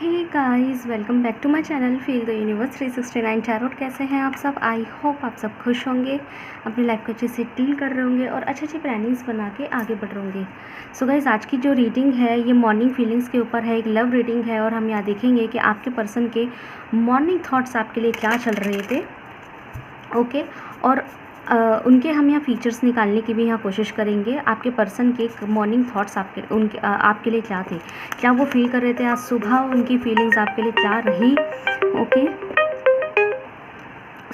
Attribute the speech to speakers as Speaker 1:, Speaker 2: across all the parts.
Speaker 1: Hey guys, welcome back to my channel feel the universe 369 tarot. कैसे हैं आप सब? आई होप आप सब खुश होंगे, अपनी लाइफ को अच्छे से डील कर रहे होंगे और अच्छी अच्छी प्लानिंग्स बना के आगे बढ़ रहे होंगे। सो गाइस, आज की जो रीडिंग है ये मॉर्निंग फीलिंग्स के ऊपर है, एक लव रीडिंग है और हम यहाँ देखेंगे कि आपके पर्सन के मॉर्निंग थॉट्स आपके लिए क्या चल रहे थे। ओके और उनके हम यहाँ फीचर्स निकालने की भी यहाँ कोशिश करेंगे। आपके पर्सन के मॉर्निंग थॉट्स आपके लिए क्या थे, क्या वो फील कर रहे थे आज सुबह, उनकी फीलिंग्स आपके लिए क्या रही। ओके,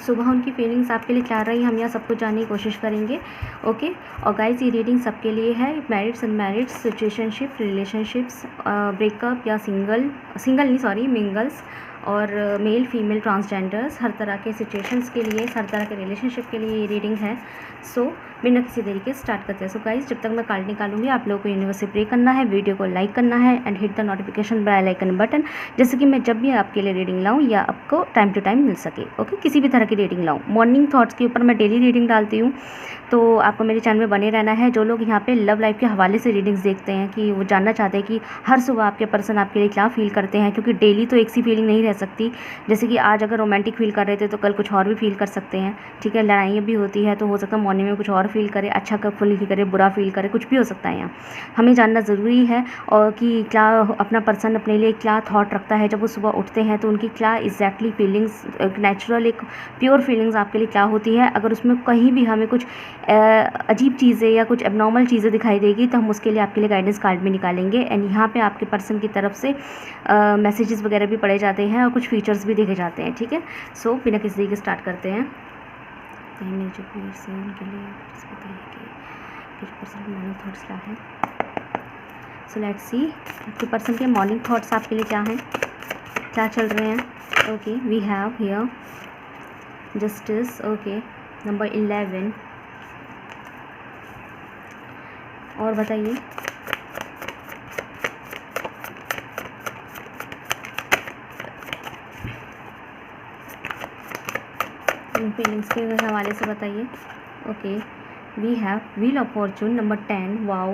Speaker 1: सुबह उनकी फीलिंग्स आपके लिए क्या रही, हम यहाँ सब कुछ जानने की कोशिश करेंगे। ओके, और गाइस ये रीडिंग सबके लिए है, मैरिड्स अनमैरिड्स, सिचुएशनशिप, रिलेशनशिप्स, ब्रेकअप या मिंगल्स और मेल फीमेल ट्रांसजेंडर्स, हर तरह के सिचुएशंस के लिए, हर तरह के रिलेशनशिप के लिए ये रीडिंग है। सो बिना किसी देरी के स्टार्ट करते हैं। सो गाइस, जब तक मैं कार्ड निकालूंगी आप लोगों को यूनिवर्स से प्रे करना है, वीडियो को लाइक करना है and hit the notification bell icon button, जैसे कि मैं जब भी आपके लिए रीडिंग लाऊं या आपको टाइम टू टाइम मिल सके। ओके, किसी भी तरह की रीडिंग लाऊं, मॉर्निंग थॉट्स के ऊपर मैं डेली रीडिंग डालती हूँ, तो आपको मेरे चैनल में बने रहना है। जो लोग यहाँ पे लव लाइफ के हवाले से रीडिंग्स देखते हैं कि वो जानना चाहते हैं कि हर सुबह आपके पर्सन आपके लिए क्या फील करते हैं, क्योंकि डेली तो एक सी फीलिंग नहीं रह सकती। जैसे कि आज अगर रोमांटिक फील कर रहे थे तो कल कुछ और भी फील कर सकते हैं। ठीक है, लड़ाइयाँ भी होती है तो हो सकता है मॉर्निंग में कुछ और फील करे, अच्छा फील करे, बुरा फील करे, कुछ भी हो सकता है। यहाँ हमें जानना ज़रूरी है और कि क्या अपना पर्सन अपने लिए क्या थॉट रखता है जब वो सुबह उठते हैं, तो उनकी क्या एग्जैक्टली फीलिंग्स, नेचुरल एक प्योर फीलिंग्स आपके लिए क्या होती है। अगर उसमें कहीं भी हमें कुछ अजीब चीज़ें या कुछ एबनॉर्मल चीज़ें दिखाई देगी तो हम उसके लिए आपके लिए गाइडेंस कार्ड भी निकालेंगे। एंड यहाँ पे आपके पर्सन की तरफ से मैसेजेस वगैरह भी पढ़े जाते हैं और कुछ फीचर्स भी देखे जाते हैं। ठीक है, सो बिना किसी देरी के स्टार्ट करते हैं। मेरे जो व्यूअर्स हैं उनके लिए बताइए कि किस पर्सन के मॉर्निंग थॉट्स क्या हैं। सो लेट्स सी आपके पर्सन के मॉर्निंग थॉट्स आपके लिए क्या हैं, क्या चल रहे हैं। Okay, we have here justice. Okay, number 11 और बताइए। फीलिंग्स के हवाले से बताइए। Okay, we have wheel of fortune number 10। Wow,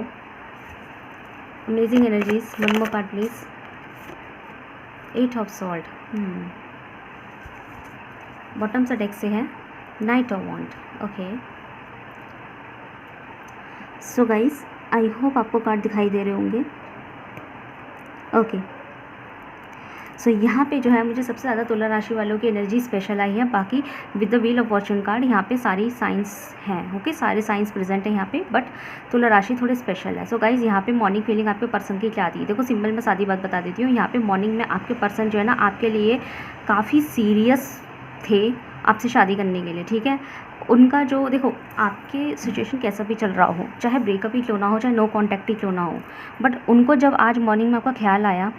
Speaker 1: amazing energies. One more card please. 8 of salt. Bottom से डेक से है knight of wand. Okay, so guys I hope आपको कार्ड दिखाई दे रहे होंगे। ओके, सो यहाँ पे जो है मुझे सबसे ज़्यादा तुला राशि वालों की एनर्जी स्पेशल आई है। बाकी with the wheel of Fortune card यहाँ पे सारी साइंस हैं। ओके, सारे साइंस प्रेजेंट है यहाँ पे, बट तुला राशि थोड़े स्पेशल है। सो गाइज यहाँ पे मॉर्निंग फीलिंग आपके पर्सन की क्या आती है, देखो सिंपल में सादी बात बता देती हूँ। यहाँ पे मॉर्निंग में आपके पर्सन जो है ना आपके लिए काफ़ी सीरियस थे आपसे शादी करने के लिए। ठीक है, उनका जो देखो आपके सिचुएशन कैसा भी चल रहा हो, चाहे ब्रेकअप ही क्यों ना हो, चाहे नो कॉन्टैक्ट ही क्यों ना हो, बट उनको जब आज मॉर्निंग में आपका ख्याल आया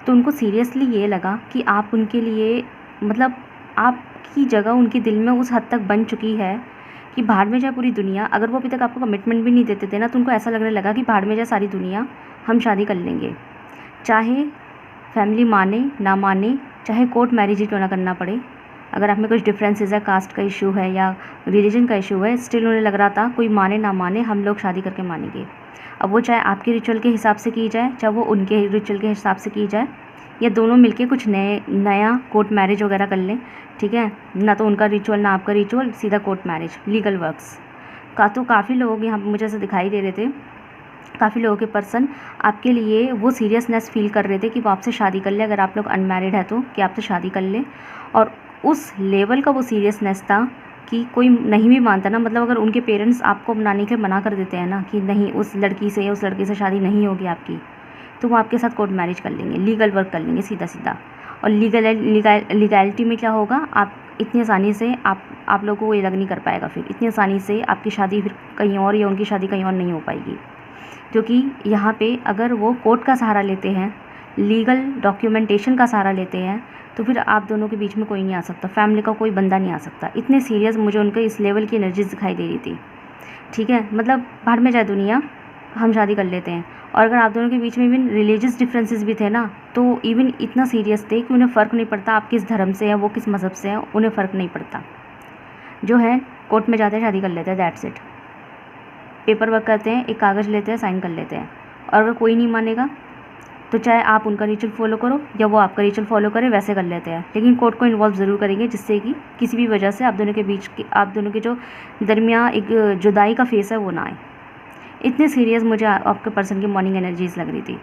Speaker 1: तो उनको सीरियसली ये लगा कि आप उनके लिए, मतलब आपकी जगह उनके दिल में उस हद तक बन चुकी है कि भाड़ में जाए पूरी दुनिया। अगर वो अभी तक आपको कमिटमेंट भी नहीं देते थे ना, तो उनको ऐसा लगने लगा कि भाड़ में जाए सारी दुनिया, हम शादी कर लेंगे, चाहे फैमिली माने ना माने, चाहे कोर्ट मैरिज ही क्यों ना करना पड़े। अगर आप में कुछ डिफरेंसेस है, कास्ट का इशू है या रिलीजन का इशू है, स्टिल उन्हें लग रहा था कोई माने ना माने हम लोग शादी करके मानेंगे। अब वो चाहे आपके रिचुअल के हिसाब से की जाए, चाहे वो उनके रिचुअल के हिसाब से की जाए, या दोनों मिलके कुछ नया कोर्ट मैरिज वगैरह कर लें। ठीक है, ना तो उनका रिचुअल ना आपका रिचुअल, सीधा कोर्ट मैरिज, लीगल वर्क्स का। तो काफ़ी लोग यहाँ मुझे ऐसे दिखाई दे रहे थे, काफ़ी लोगों के पर्सन आपके लिए वो सीरियसनेस फील कर रहे थे कि वो आपसे शादी कर ले, अगर आप लोग अनमैरिड है तो, कि आपसे शादी कर ले। और उस लेवल का वो सीरियसनेस था कि कोई नहीं भी मानता ना, मतलब अगर उनके पेरेंट्स आपको बनाने के मना कर देते हैं ना कि नहीं उस लड़की से शादी नहीं होगी आपकी, तो वो आपके साथ कोर्ट मैरिज कर लेंगे, लीगल वर्क कर लेंगे सीधा सीधा। और लीगैलिटी में क्या होगा, आप इतनी आसानी से आप लोगों को ये लग नहीं कर पाएगा, फिर इतनी आसानी से आपकी शादी फिर कहीं और या उनकी शादी कहीं और नहीं हो पाएगी। क्योंकि यहाँ पे अगर वो कोर्ट का सहारा लेते हैं, लीगल डॉक्यूमेंटेशन का सहारा लेते हैं, तो फिर आप दोनों के बीच में कोई नहीं आ सकता, फैमिली का कोई बंदा नहीं आ सकता। इतने सीरियस मुझे उनके इस लेवल की एनर्जीज दिखाई दे रही थी। ठीक है, मतलब भाड़ में जाए दुनिया, हम शादी कर लेते हैं। और अगर आप दोनों के बीच में इवन रिलीजियस डिफरेंसेस भी थे ना, तो इवन इतना सीरियस थे कि उन्हें फ़र्क नहीं पड़ता आप किस धर्म से हैं, वो किस मज़हब से हैं, उन्हें फ़र्क नहीं पड़ता। जो है कोर्ट में जाते हैं, शादी कर लेते हैं, दैट्स इट। पेपर वर्क करते हैं, एक कागज़ लेते हैं, साइन कर लेते हैं। और अगर कोई नहीं मानेगा तो चाहे आप उनका रिचुअल फॉलो करो या वो आपका रिचुअल फॉलो करे, वैसे कर लेते हैं, लेकिन कोर्ट को इन्वॉल्व ज़रूर करेंगे, जिससे कि किसी भी वजह से आप दोनों के बीच की, आप दोनों के जो दरमियान एक जुदाई का फेस है वो ना आए। इतने सीरियस मुझे आपके पर्सन की मॉर्निंग एनर्जीज लग रही थी।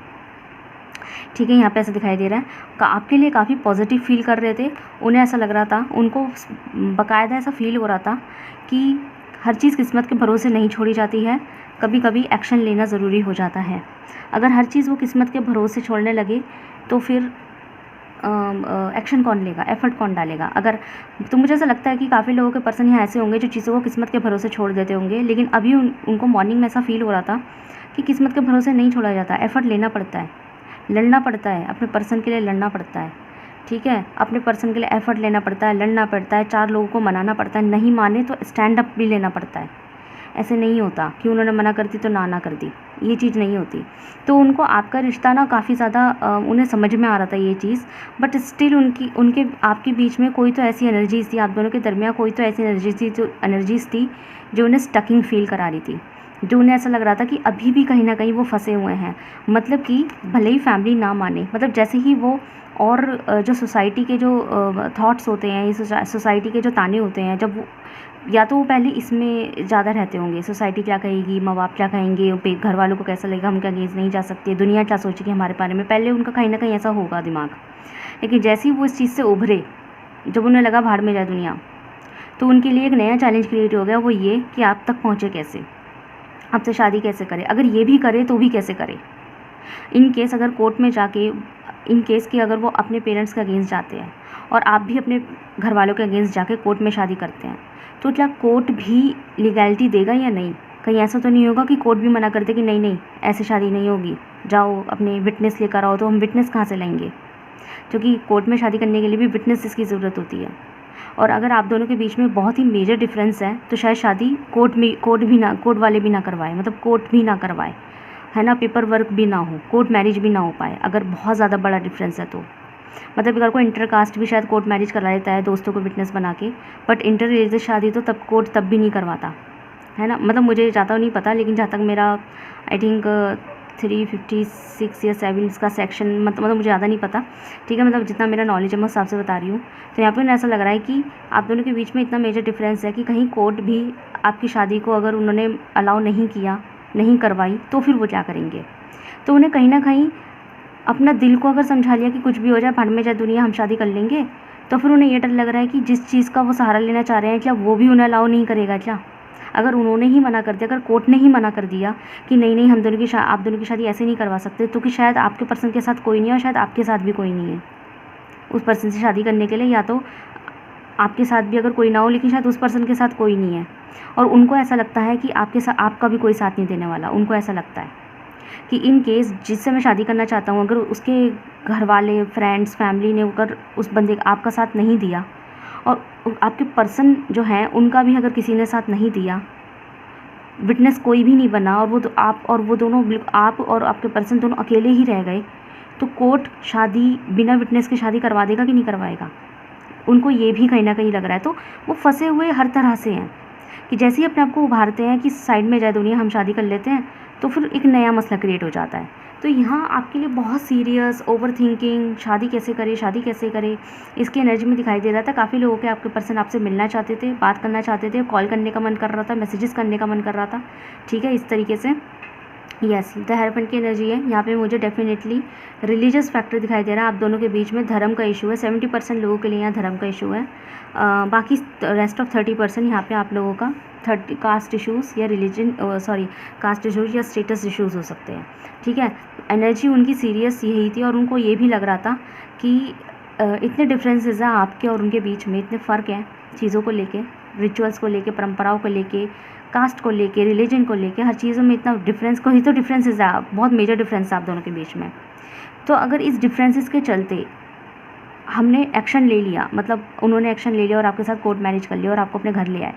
Speaker 1: ठीक है, यहाँ पे ऐसा दिखाई दे रहा है आपके लिए काफ़ी पॉजिटिव फील कर रहे थे। उन्हें ऐसा लग रहा था, उनको बाकायदा ऐसा फील हो रहा था कि हर चीज़ किस्मत के भरोसे नहीं छोड़ी जाती है, कभी कभी एक्शन लेना ज़रूरी हो जाता है। अगर हर चीज़ वो किस्मत के भरोसे छोड़ने लगे तो फिर एक्शन कौन लेगा, एफर्ट कौन डालेगा। अगर तो मुझे ऐसा लगता है कि काफ़ी लोगों के पर्सन यहाँ ऐसे होंगे जो चीज़ों को किस्मत के भरोसे छोड़ देते होंगे, लेकिन अभी उनको मॉर्निंग में ऐसा फील हो रहा था कि किस्मत के भरोसे नहीं छोड़ा जाता, एफर्ट लेना पड़ता है, लड़ना पड़ता है, अपने पर्सन के लिए लड़ना पड़ता है। ठीक है, अपने पर्सन के लिए एफर्ट लेना पड़ता है, लड़ना पड़ता है, 4 लोगों को मनाना पड़ता है, नहीं माने तो स्टैंड अप भी लेना पड़ता है। ऐसे नहीं होता कि उन्होंने मना कर दी तो ना कर दी, ये चीज़ नहीं होती। तो उनको आपका रिश्ता ना काफ़ी ज़्यादा उन्हें समझ में आ रहा था ये चीज़, बट स्टिल उनके आपके बीच में कोई तो ऐसी एनर्जीज थी, आप दोनों के दरमियान कोई तो ऐसी एनर्जीज थी जो उन्हें स्टकिंग फील करा रही थी, जो उन्हें ऐसा लग रहा था कि अभी भी कहीं ना कहीं वो फंसे हुए हैं। मतलब कि भले ही फैमिली ना माने, मतलब जैसे ही वो और जो सोसाइटी के जो थॉट्स होते हैं, सोसाइटी के जो ताने होते हैं, जब वो या तो वो पहले इसमें ज़्यादा रहते होंगे, सोसाइटी क्या कहेगी, माँ बाप क्या कहेंगे, घर वालों को कैसा लगेगा, हम क्या अगेंस्ट नहीं जा सकते, दुनिया क्या सोचेगी हमारे बारे में, पहले उनका कहीं ना कहीं ऐसा होगा दिमाग। लेकिन जैसे ही वो इस चीज़ से उभरे, जब उन्हें लगा भाड़ में जाए दुनिया, तो उनके लिए एक नया चैलेंज क्रिएट हो गया, वो ये कि आप तक पहुँचे कैसे, आपसे शादी कैसे करे, अगर ये भी करे तो भी कैसे करे। इन केस अगर कोर्ट में जाके, इन केस कि अगर वो अपने पेरेंट्स के अगेंस्ट जाते हैं और आप भी अपने घर वालों के अगेंस्ट जाके कोर्ट में शादी करते हैं, तो क्या कोर्ट भी लीगैलिटी देगा या नहीं। कहीं ऐसा तो नहीं होगा कि कोर्ट भी मना कर दे कि नहीं नहीं ऐसे शादी नहीं होगी, जाओ अपने विटनेस लेकर आओ, तो हम विटनेस कहाँ से लाएंगे, क्योंकि कोर्ट में शादी करने के लिए भी विटनेस की ज़रूरत होती है। और अगर आप दोनों के बीच में बहुत ही मेजर डिफरेंस है तो शायद शादी कोर्ट वाले भी ना करवाए, मतलब कोर्ट भी ना करवाए, है ना, पेपर वर्क भी ना हो, कोर्ट मैरिज भी ना हो पाए, अगर बहुत ज़्यादा बड़ा डिफरेंस है तो। मतलब अगर कोई इंटर कास्ट भी शायद कोर्ट मैरिज करा लेता है दोस्तों को विटनेस बना के, बट इंटर रिलीजियस शादी तो तब कोर्ट तब भी नहीं करवाता, है ना। मतलब मुझे ज़्यादा नहीं पता, लेकिन जहाँ तक मेरा आई थिंक 356 या 7 इसका सेक्शन, मतलब मुझे ज़्यादा नहीं पता, ठीक है, मतलब जितना मेरा नॉलेज है मैं उस हिसाब से बता रही हूँ। तो यहाँ पे ऐसा लग रहा है कि आप दोनों के बीच में इतना मेजर डिफरेंस है कि कहीं कोर्ट भी आपकी शादी को अगर उन्होंने अलाउ नहीं किया, नहीं करवाई, तो फिर वो क्या करेंगे। तो उन्हें कहीं ना कहीं अपना दिल को अगर समझा लिया कि कुछ भी हो जाए, भाड़ में जाए दुनिया, हम शादी कर लेंगे, तो फिर उन्हें ये डर लग रहा है कि जिस चीज़ का वो सहारा लेना चाह रहे हैं, क्या वो भी उन्हें अलाउ नहीं करेगा क्या। अगर उन्होंने ही मना कर दिया, अगर कोर्ट ने ही मना कर दिया कि नहीं नहीं हम दोनों की आप दोनों की शादी ऐसे नहीं करवा सकते, तो कि शायद आपके पर्सन के साथ कोई नहीं है और शायद आपके साथ भी कोई नहीं है उस पर्सन से शादी करने के लिए, या तो आपके साथ भी अगर कोई ना हो लेकिन शायद उस पर्सन के साथ कोई नहीं है, और उनको ऐसा लगता है कि आपका भी कोई साथ नहीं देने वाला। उनको ऐसा लगता है कि इन केस जिससे मैं शादी करना चाहता हूँ, अगर उसके घर वाले, फ्रेंड्स, फैमिली ने अगर उस बंदे आपका साथ नहीं दिया, और आपके पर्सन जो हैं उनका भी अगर किसी ने साथ नहीं दिया, विटनेस कोई भी नहीं बना, और वो दोनों, आप और आपके पर्सन दोनों अकेले ही रह गए, तो कोर्ट शादी बिना विटनेस के शादी करवा देगा कि नहीं करवाएगा। उनको ये भी कहीं ना कहीं लग रहा है। तो वो फंसे हुए हर तरह से हैं कि जैसे ही अपने आप को उभारते हैं कि साइड में जाए दुनिया, हम शादी कर लेते हैं, तो फिर एक नया मसला क्रिएट हो जाता है। तो यहाँ आपके लिए बहुत सीरियस ओवर थिंकिंग, शादी कैसे करे, इसकी एनर्जी में दिखाई दे रहा था। काफ़ी लोगों के आपके पर्सन आपसे मिलना चाहते थे, बात करना चाहते थे, कॉल करने का मन कर रहा था, मैसेजेस करने का मन कर रहा था, ठीक है, इस तरीके से। यस, द हेयरफेंट की एनर्जी है यहाँ पे। मुझे डेफिनेटली रिलीजियस फैक्टर दिखाई दे रहा है। आप दोनों के बीच में धर्म का इशू है। 70% लोगों के लिए यहाँ धर्म का इशू है। बाकी रेस्ट ऑफ 30% यहाँ पे आप लोगों का कास्ट इशूज़ या कास्ट इशूज़ या स्टेटस इशूज़ हो सकते हैं, ठीक है। एनर्जी उनकी सीरियस यही थी, और उनको ये भी लग रहा था कि इतने डिफरेंसेस हैं आपके और उनके बीच में, इतने फ़र्क हैं चीज़ों को लेके, रिचुअल्स को लेके, परंपराओं को लेके, कास्ट को लेके, रिलीजन को लेके, हर चीज़ों में इतना डिफरेंस, कोई तो डिफरेंसेस है, बहुत मेजर डिफरेंस है आप दोनों के बीच में। तो अगर इस डिफरेंसेस के चलते हमने एक्शन ले लिया, मतलब उन्होंने एक्शन ले लिया और आपके साथ कोर्ट मैरिज कर लिया और आपको अपने घर ले आए,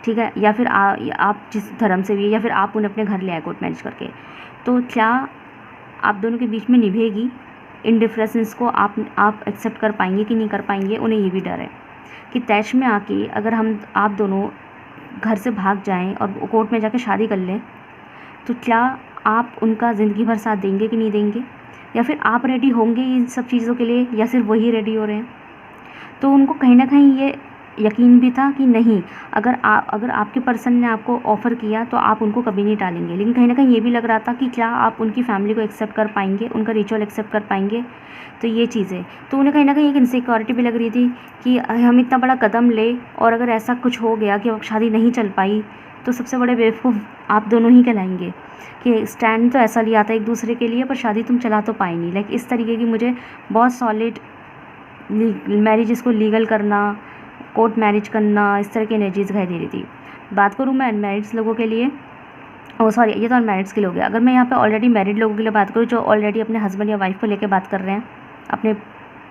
Speaker 1: ठीक है, या फिर आप जिस धर्म से भी, या फिर आप उन्हें अपने घर ले आए कोर्ट मैरिज करके, तो क्या आप दोनों के बीच में निभेगी इन डिफरेंसेस को, आप एक्सेप्ट कर पाएंगे कि नहीं कर पाएंगे। उन्हें ये भी डर है कि तैश में आके अगर आप दोनों घर से भाग जाएं और कोर्ट में जाके शादी कर लें, तो क्या आप उनका ज़िंदगी भर साथ देंगे कि नहीं देंगे, या फिर आप रेडी होंगे इन सब चीज़ों के लिए, या सिर्फ वही रेडी हो रहे हैं। तो उनको कहीं ना कहीं ये यकीन भी था कि नहीं, अगर आपके पर्सन ने आपको ऑफ़र किया तो आप उनको कभी नहीं टालेंगे, लेकिन कहीं ना कहीं ये भी लग रहा था कि क्या आप उनकी फैमिली को एक्सेप्ट कर पाएंगे, उनका रिचुअल एक्सेप्ट कर पाएंगे। तो ये चीज़ें, तो उन्हें कहीं ना कहीं एक इनसिक्योरिटी भी लग रही थी कि हम इतना बड़ा कदम ले और अगर ऐसा कुछ हो गया कि शादी नहीं चल पाई तो सबसे बड़े बेवकूफ़ आप दोनों ही कहलाएंगे कि स्टैंड तो ऐसा लिया था एक दूसरे के लिए पर शादी तुम चला तो पाए नहीं। लाइक इस तरीके की मुझे बहुत सॉलिड मैरिज को लीगल करना, कोर्ट मैरिज करना, इस तरह की एनर्जीज दिखाई दे रही थी। बात करूँ मैं अनमैरिड्स लोगों के लिए, सॉरी ये तो अनमैरिड्स के लिए हो गया। अगर मैं यहाँ पे ऑलरेडी मैरिड लोगों के लिए बात करूँ जो ऑलरेडी अपने हस्बैंड या वाइफ को लेकर बात कर रहे हैं, अपने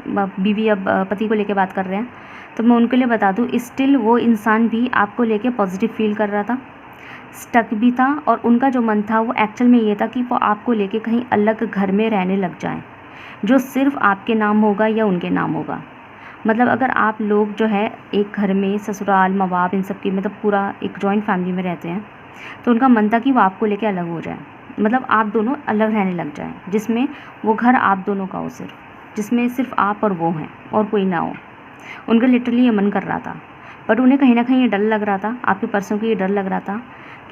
Speaker 1: बीवी या पति को लेकर बात कर रहे हैं, तो मैं उनके लिए बता दूँ स्टिल वो इंसान भी आपको लेके पॉजिटिव फील कर रहा था, स्टक भी था, और उनका जो मन था वो एक्चुअल में ये था कि वो आपको लेके कहीं अलग घर में रहने लग जाएं जो सिर्फ आपके नाम होगा या उनके नाम होगा। मतलब अगर आप लोग जो है एक घर में ससुराल माँ बाप इन सब की मतलब पूरा एक जॉइंट फैमिली में रहते हैं तो उनका मन था कि वो आपको लेके अलग हो जाए, मतलब आप दोनों अलग रहने लग जाएं, जिसमें वो घर आप दोनों का हो, सिर्फ जिसमें सिर्फ आप और वो हैं और कोई ना हो। उनका लिटरली ये मन कर रहा था, बट उन्हें कहीं ना कहीं ये डर लग रहा था, आपके पर्सन को ये डर लग रहा था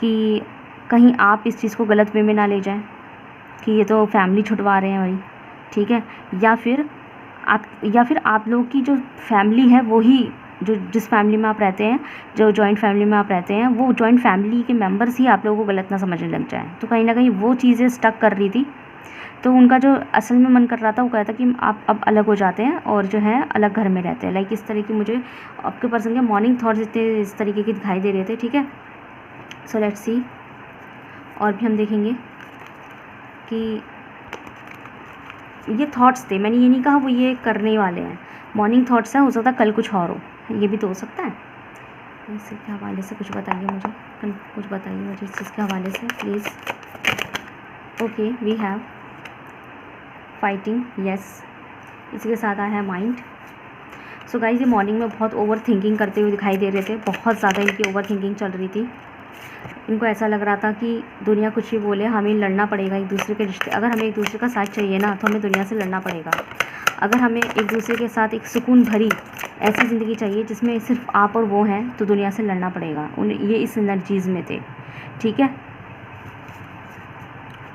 Speaker 1: कि कहीं आप इस चीज़ को गलत वे में ना ले जाएं कि ये तो फैमिली छुटवा रहे हैं भाई, ठीक है, या फिर आप लोगों की जो फैमिली है वही जो जिस फैमिली में आप रहते हैं, जो जॉइंट फैमिली में आप रहते हैं, वो जॉइंट फैमिली के मेंबर्स ही आप लोगों को गलत ना समझने लग जाएं। तो कहीं ना कहीं वो चीज़ें स्टक कर रही थी। तो उनका जो असल में मन कर रहा था वो कहता कि आप अब अलग हो जाते हैं और जो है अलग घर में रहते हैं। लाइक इस तरह की मुझे आपके पर्सन के मॉर्निंग थॉट्स इतने इस तरीके के दिखाई दे रहे थे, ठीक है। सो लेट्स सी, और भी हम देखेंगे कि ये थॉट्स थे, मैंने ये नहीं कहा वो ये करने वाले हैं, मॉर्निंग थॉट्स हैं, हो सकता है कल कुछ और हो, ये भी तो हो सकता है। इसके हवाले से कुछ बताइए मुझे, कुछ बताइए मुझे इस चीज़ के हवाले से please. Okay, we have fighting, yes, इसी के साथ आया है माइंड। सो गाइस ये मॉर्निंग में बहुत ओवर थिंकिंग करते हुए दिखाई दे रहे थे, बहुत ज़्यादा इनकी ओवर थिंकिंग चल रही थी। इनको ऐसा लग रहा था कि दुनिया कुछ भी बोले हमें लड़ना पड़ेगा एक दूसरे के रिश्ते, अगर हमें एक दूसरे का साथ चाहिए ना तो हमें दुनिया से लड़ना पड़ेगा। अगर हमें एक दूसरे के साथ एक सुकून भरी ऐसी ज़िंदगी चाहिए जिसमें सिर्फ आप और वो हैं तो दुनिया से लड़ना पड़ेगा। ये इस एनर्जीज़ में थे, ठीक है।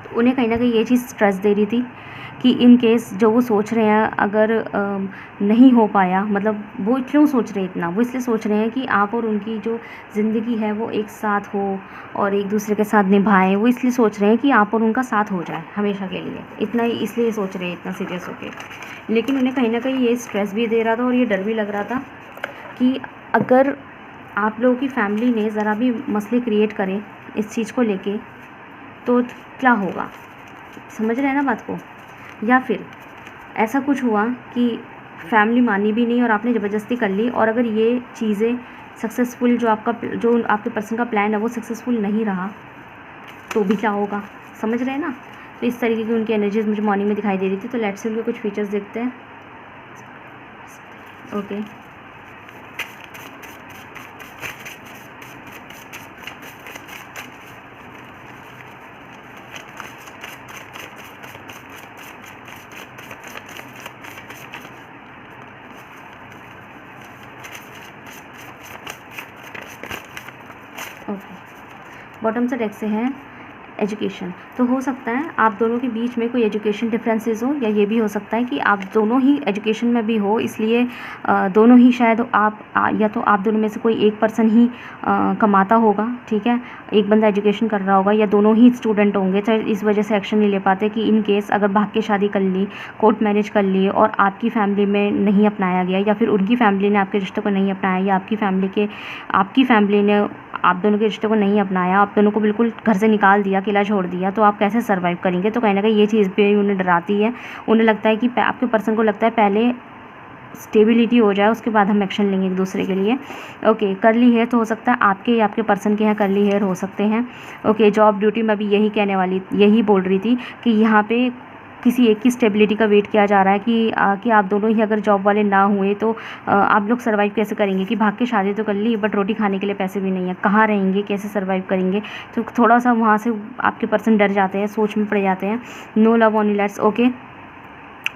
Speaker 1: तो उन्हें कहीं ना कहीं ये चीज़ स्ट्रेस दे रही थी कि इन केस जो वो सोच रहे हैं अगर नहीं हो पाया, मतलब वो क्यों सोच रहे हैं इतना, वो इसलिए सोच रहे हैं कि आप और उनकी जो ज़िंदगी है वो एक साथ हो और एक दूसरे के साथ निभाएं। वो इसलिए सोच रहे हैं कि आप और उनका साथ हो जाए हमेशा के लिए, इतना ही इसलिए सोच रहे हैं इतना सीरियस होके। लेकिन उन्हें कहीं ना कहीं ये स्ट्रेस भी दे रहा था और ये डर भी लग रहा था कि अगर आप लोगों की फैमिली ने ज़रा भी मसले क्रिएट करें इस चीज़ को लेके तो क्या होगा, समझ रहे हैं ना बात को। या फिर ऐसा कुछ हुआ कि फैमिली मानी भी नहीं और आपने ज़बरदस्ती कर ली, और अगर ये चीज़ें सक्सेसफुल जो आपके पर्सन का प्लान है वो सक्सेसफुल नहीं रहा तो भी क्या होगा, समझ रहे हैं ना। तो इस तरीके की उनकी एनर्जीज मुझे मॉर्निंग में दिखाई दे रही थी। तो लेट्स से उनके कुछ फीचर्स देखते हैं। ओके, बॉटम से डेक से है एजुकेशन। तो हो सकता है आप दोनों के बीच में कोई एजुकेशन डिफरेंसेस हो, या ये भी हो सकता है कि आप दोनों ही एजुकेशन में भी हो, इसलिए दोनों ही शायद या तो आप दोनों में से कोई एक पर्सन ही कमाता होगा, ठीक है, एक बंदा एजुकेशन कर रहा होगा, या दोनों ही स्टूडेंट होंगे, चाहे इस वजह से एक्शन नहीं ले पाते कि इन केस अगर भाग के शादी कर ली, कोर्ट मैरिज कर ली और आपकी फैमिली में नहीं अपनाया गया, या फिर उनकी फैमिली ने आपके रिश्ते को नहीं अपनाया, या आपकी फैमिली ने आप दोनों के रिश्ते को नहीं अपनाया, आप दोनों को बिल्कुल घर से निकाल दिया, अकेला छोड़ दिया, तो आप कैसे सर्वाइव करेंगे। तो कहीं ना कहीं ये चीज़ भी उन्हें डराती है। उन्हें लगता है कि आपके पर्सन को लगता है पहले स्टेबिलिटी हो जाए उसके बाद हम एक्शन लेंगे एक दूसरे के लिए। ओके, कर्ली हेयर तो हो सकता है आपके या आपके पर्सन के यहाँ कर्ली हेयर हो सकते हैं। ओके, जॉब ड्यूटी में भी यही बोल रही थी कि यहाँ पे किसी एक की स्टेबिलिटी का वेट किया जा रहा है कि आप दोनों ही अगर जॉब वाले ना हुए तो आप लोग सर्वाइव कैसे करेंगे, कि भाग के शादी तो कर ली बट रोटी खाने के लिए पैसे भी नहीं है, कहाँ रहेंगे, कैसे सर्वाइव करेंगे। तो थोड़ा सा वहाँ से आपके पर्सन डर जाते हैं, सोच में पड़ जाते हैं। No love only let's okay.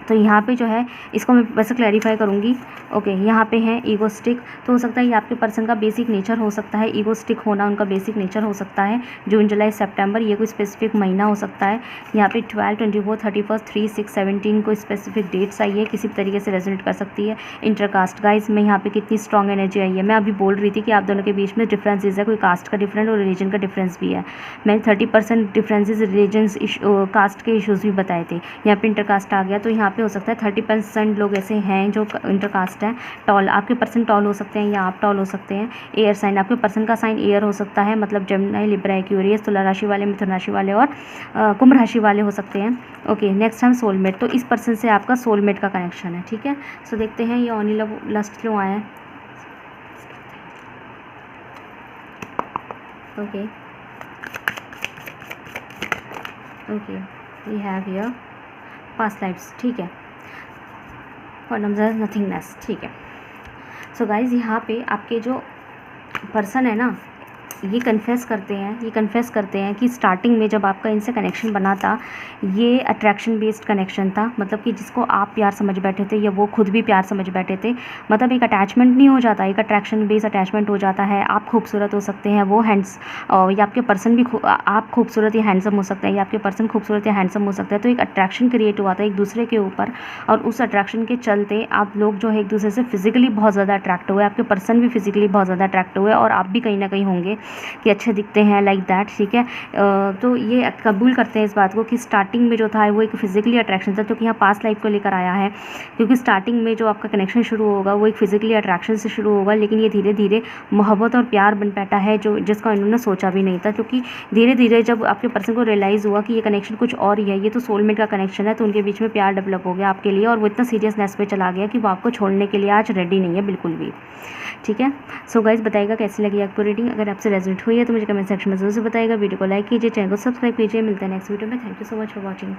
Speaker 1: तो यहाँ पे जो है इसको मैं वैसे क्लैरिफाई करूँगी। ओके, यहाँ पे है ईगोस्टिक, तो हो सकता है ये आपके पर्सन का बेसिक नेचर हो सकता है, ईगोस्टिक होना उनका बेसिक नेचर हो सकता है। जून जुलाई सितंबर ये कोई स्पेसिफिक महीना हो सकता है। यहाँ पे 12, 24, 31, 3, 6, 17 कोई स्पेसिफिक डेट्स आई है, किसी भी तरीके से रेजोनेट कर सकती है। इंटरकास्ट गाइस में यहाँ पे कितनी स्ट्रॉन्ग एनर्जी आई है। मैं अभी बोल रही थी कि आप दोनों के बीच में डिफरेंसेस है, कोई कास्ट का डिफरेंट और रिलीजन का डिफरेंस भी है। मैंने 30% डिफरेंसेस रिलीजन्स कास्ट के इशूज़ भी बताए थे। यहाँ पे इंटरकास्ट आ गया, तो यहाँ पे हो सकता है 30% लोग ऐसे हैं जो इंटरकास्ट हैं। टॉल, आपके पर्सन टॉल हो सकते हैं या आप टॉल हो सकते हैं। एयर साइन, आपके पर्सन का साइन एयर हो सकता है, मतलब जेमिनी, लिब्रा, एक्वेरियस, तुला राशि वाले, मिथुन राशि वाले और कुंभ राशि वाले हो सकते हैं। ओके, नेक्स्ट हम सोलमेट, तो इस पर्सन से आपका सोलमेट का कनेक्शन है, ठीक है। सो देखते हैं ये ओनली लव लस्ट क्यों आया है। Okay okay, we have here past lives, ठीक है, फॉर नथिंगनेस, ठीक है। सो गाइज यहाँ पे आपके जो पर्सन है ना, ये कन्फेस करते हैं कि स्टार्टिंग में जब आपका इनसे कनेक्शन बना था, ये अट्रैक्शन बेस्ड कनेक्शन था, मतलब कि जिसको आप प्यार समझ बैठे थे या वो खुद भी प्यार समझ बैठे थे। मतलब एक अटैचमेंट नहीं हो जाता, एक अट्रैक्शन बेस्ड अटैचमेंट हो जाता है। आप खूबसूरत हो सकते हैं, वो या आपके पर्सन भी आप खूबसूरत या हैंडसम हो सकते हैं, या आपके पर्सन खूबसूरत या हैंडसम हो सकते हैं। तो एक अट्रैक्शन क्रिएट हुआ था एक दूसरे के ऊपर, और उस अट्रैक्शन के चलते आप लोग जो है एक दूसरे से फिजिकली बहुत ज़्यादा अट्रैक्ट हुए, आपके पर्सन भी फिजिकली बहुत ज़्यादा अट्रैक्ट हुए, और आप भी कहीं ना कहीं होंगे कि अच्छे दिखते हैं, लाइक दैट, ठीक है। तो ये कबूल करते हैं इस बात को कि स्टार्टिंग में जो था वो एक फिजिकली अट्रैक्शन था, जो कि यहाँ पास्ट लाइफ को लेकर आया है। क्योंकि स्टार्टिंग में जो आपका कनेक्शन शुरू होगा वो एक फिजिकली अट्रैक्शन से शुरू होगा, लेकिन ये धीरे धीरे मोहब्बत और प्यार बन बैठा है, जो जिसका इन्होंने सोचा भी नहीं था। क्योंकि धीरे धीरे जब आपके पर्सन को रियलाइज़ हुआ कि ये कनेक्शन कुछ और ही है, ये तो सोलमेट का कनेक्शन है, तो उनके बीच में प्यार डेवलप हो गया आपके लिए, और वो इतना सीरियसनेस पे चला गया कि वो आपको छोड़ने के लिए आज रेडी नहीं है बिल्कुल भी, ठीक है। सो गाइज बताइएगा कैसी लगी आपको रीडिंग। अगर आपसे रेजोनेट हुई है तो मुझे कमेंट सेक्शन में जरूर से बताइएगा। वीडियो को लाइक कीजिए, चैनल को सब्सक्राइब कीजिए। मिलते हैं नेक्स्ट वीडियो में। Thank you so much for watching.